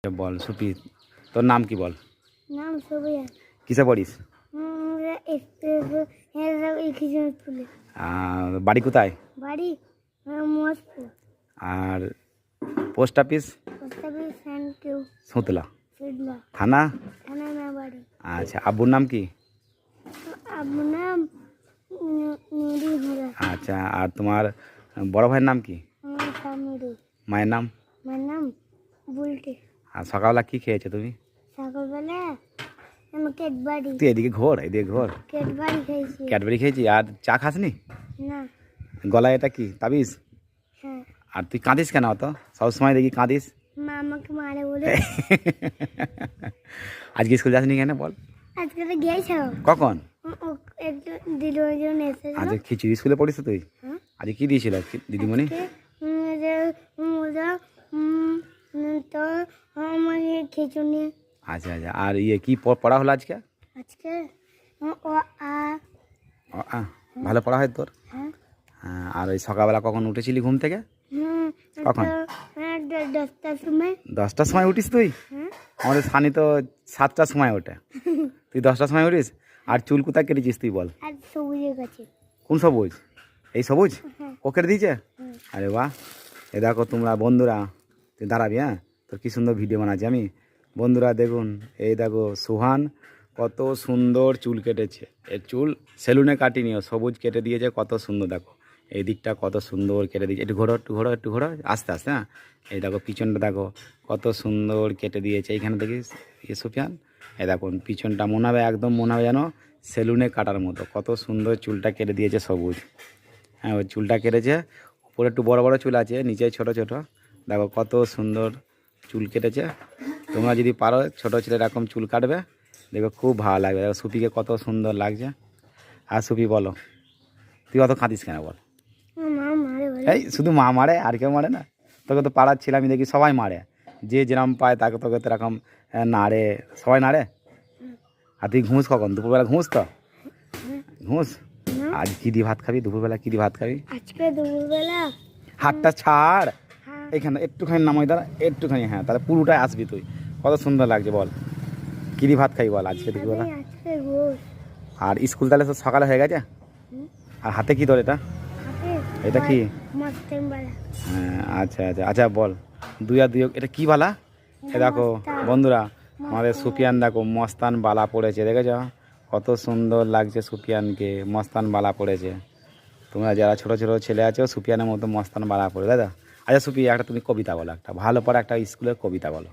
বল soupy, তোর নাম কি বল? নাম সুপিয়ান। কিসে পড়িস? বাড়ি কোথায়? বাড়ি মস্কো। আর পোস্ট অফিস? পোস্ট অফিস থ্যাংক সুতলা। সুদলা থানা? থানা না বাড়ি। আচ্ছা, আব্বুর নাম কি? আব্বুর নাম নুরি হুরা। আচ্ছা, আর তোমার বড় ভাইয়ের নাম কি? আমার সামিরু। মায়ের নাম? মায়ের নাম বুলটি। আর সকালবেলা কি খেয়েছো তুমি? সকালবেলা আমি ক্যাডবারি। তুই এদিকে ঘোর, এদিকে ঘোর। ক্যাডবারি খাইছি। ক্যাডবেরি খেয়েছি। আর চা খাসনি? না। গলায় এটা কি তাবিজ? হ্যাঁ। আর তুই কাঁদিস কেন অত? সবসময় দেখি কাঁদিস। মা আমাকে মারে বলে। আজকে স্কুল যাসনি কেন বল? আজকে তো গিয়েছ। কখন? একটু দিদিমণিজন এসেছিল। আজকে খিচুড়ি স্কুলে পড়িস তুই? হ্যাঁ। আজকে কি দিয়েছিল দিদিমণি? তো আমাকে খিচুড়ি। আচ্ছা আচ্ছা, আর কি পড়া হলো আজকে? আজকে ও আ। ভালো পড়া হয় তোর? হ্যাঁ। হ্যাঁ। আর ওই সকালবেলা কখন উঠেছিলি ঘুম থেকে? কখন? 10টার সময়। 10টার সময় উঠিস তুই? হ্যাঁ। আমাদের সানি তো 7টার সময় ওঠে, তুই 10টার সময় উঠিস? আর চুল কোথায় কেটেছিস তুই বল? আর সবুজের কাছে। কোন সবুজ? এই সবুজ হ্যাঁ। ও কেটে দিয়েছে? আরে বাহ! এ দেখো তোমরা বন্ধুরা, তুই দাঁড়াবি, হ্যাঁ, তোর কী সুন্দর ভিডিও বানাচ্ছি আমি। বন্ধুরা দেখুন, এই দেখো সুহান কত সুন্দর চুল কেটেছে। এর চুল সেলুনে কাটিনিও, সবুজ কেটে দিয়েছে, কত সুন্দর দেখো। এই দিকটা কত সুন্দর কেটে দিয়েছে। একটু ঘোরো, একটু ঘোরো, একটু ঘোরো, আস্তে আস্তে। হ্যাঁ, এই দেখো পিছনটা দেখো কত সুন্দর কেটে দিয়েছে। এইখানে দেখিস সুফিয়ান, এই দেখুন পিছনটা মনে হবে একদম, মনে হবে যেন সেলুনে কাটার মতো, কত সুন্দর চুলটা কেটে দিয়েছে সবুজ। হ্যাঁ, ওই চুলটা কেটেছে। উপরে একটু বড় বড় চুল আছে, নিচে ছোট ছোট। দেখো কত সুন্দর চুল কেটেছে। তোমরা যদি পারো ছোটো ছেলে এরকম চুল কাটবে, দেখো খুব ভালো লাগবে। দেখো সুপিকে কত সুন্দর লাগছে। আর সুপি বলো, তুই অত কাঁদিস কেন বল? মা মারে বলে। এই শুধু মা মারে, আর কেউ মারে না? তোকে তো পাড়ার ছেলে আমি দেখি সবাই মারে, যে যেরকম পায় তাকে তোকে তো এরকম নাড়ে, সবাই নাড়ে। আর তুই ঘুষ কখন? দুপুরবেলা ঘুষ তো? ঘুষ? আজ কী দিয়ে ভাত খাবি? দুপুরবেলা কী দিয়ে ভাত খাবি? আজকে দুপুরবেলা হাতটা ছাড়, হ্যাঁ। এখানে একটুখানি নামাই দাঁড়া, একটুখানি। হ্যাঁ, তাহলে পুরোটাই আসবি তুই। কত সুন্দর লাগছে বল। কী দিয়ে ভাত খাবি বল আজকে দুপুরবেলা? আজকে গোস। আর স্কুল তাহলে তো সকালে হয়ে গেছে? আর হাতে কি তোর এটা? এটা কি? মস্তান বালা। হ্যাঁ, আচ্ছা আচ্ছা আচ্ছা বল, 2 আর 2 এটা কী বালা? এ দেখো বন্ধুরা, আমাদের সুফিয়ান দেখো মস্তান বালা পড়েছে, দেখেছ কত সুন্দর লাগছে সুফিয়ানকে, মস্তান বালা পড়েছে। তোমরা যারা ছোটো ছোটো ছেলে আছো সুফিয়ানের মতো মস্তান বালা পড়ে, দাদা। আচ্ছা সুফি, একটা তুমি কবিতা বলো, একটা ভালো পড়া একটা স্কুলের কবিতা বলো।